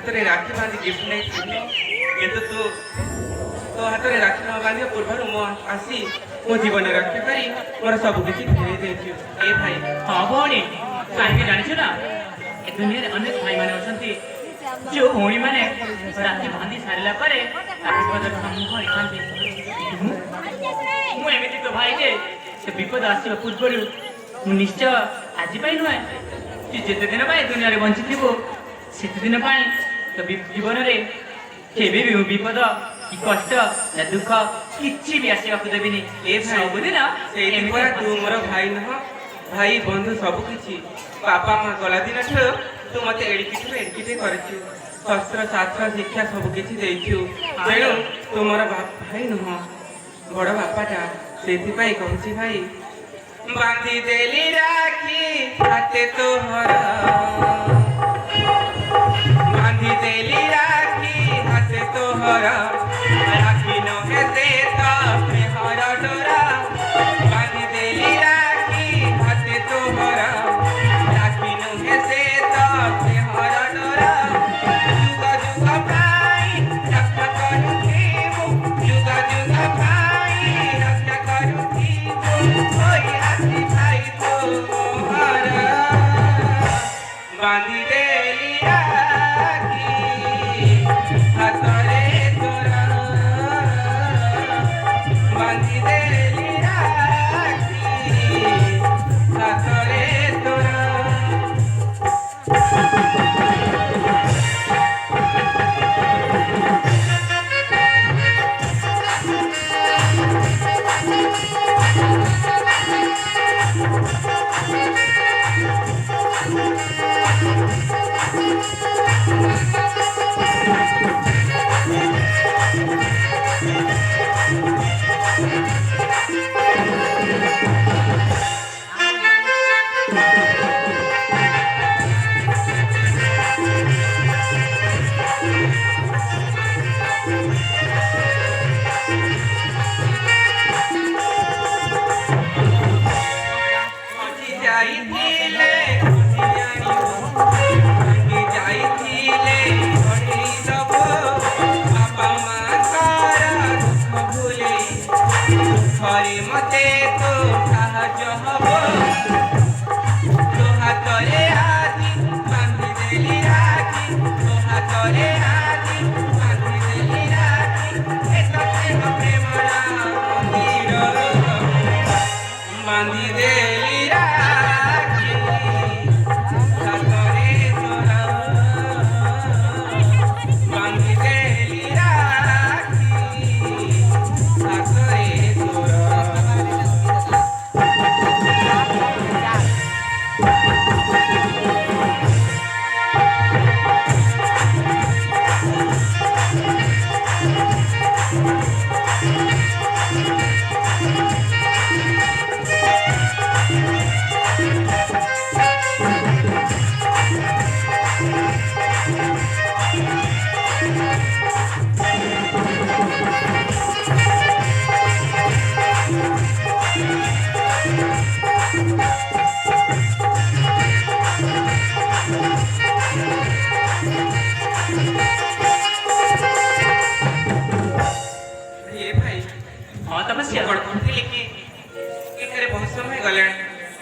हाथ में राखी बांधी गिफ्ट नहीं किंतु तू तो हाथ में राखी न बांधिया पूर्व मो आसी मो जीवन रक्षा करी मोर सब किसी फेरे देछु ए भाई। हाँ भौणी कहीं जानी ना ए दुनिया रे अनेक भाई माने अछंती जो भौणी माने राखी बांधी सारिला परे विपद सम्मुख होइछंती मु एमिति तो भाई जे से विपद आसीबा पूर्वरु मु निश्चय आज पाई नुहे कि जेते दिन पाई दुनिया रे बंची थिबो सेते दिन पाई तो जीवन रे केबे भी विपद कि कष्ट या दुख किछि भी आसीबा को देबिनी ए सब दिन से तू मोर भाई न भाई बंधु सब किछि पापा मां गला दिन ठो तू मते एडिकिटे करछु शस्त्र शास्त्र शिक्षा सब किछि देइछु तेणु तू मोर भाई न बड़ बापाटा सेति पाई कहछि भाई बांधी देली राखी हाथे तोहर बांधी देली राखी हाथे तोहर राखी न हेते तापे हर डोरा बांधी देली राखी हाथे तोहर राखी न हेते तापे हर डोरा जुग जुग भाई रक्षा करूथिबु जुग जुग भाई रक्षा करूथिबु होई आसी भाई तोहर बांधी देली राखी हाथरे तोरा बांधी देली राखी हाथरे तोरा। मते तो साहज हबो तो हाथरे आदि बांधी देली राखी तो हाथरे आदि बांधी देली राखी ए तते प्रेमरा मंदिर बांधी देली राखी हाथरे तोरा बांधी देली राखी हाथरे तोरा।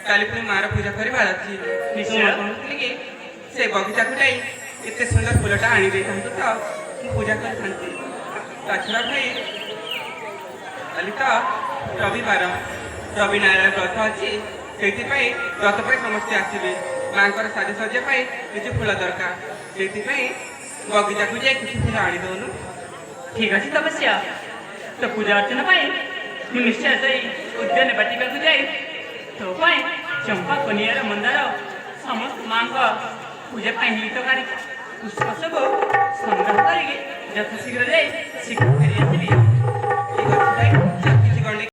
काली पुणी मार पूजा करवार अच्छी कहती कि से बगीचा को जाई एते सुंदर फूलटा आनी दे तो पूजा कर छड़ा भाई काली तो रविवार रवि नारायण व्रत अच्छी से व्रत पर समस्ते आसवे माँ साजसज्जा किसी फूल दरकार से बगीचा को जाए किसी फूल आनी दौनु। ठीक अच्छे तपस्या तो पूजा अर्चना निश्चय से उद्यान बाटिका को जाए तो चंपा कनियार मंदार समस्त माँ को पूजा हितकारी पुष्प सब संग्रह करके यथाशीघ्र जाए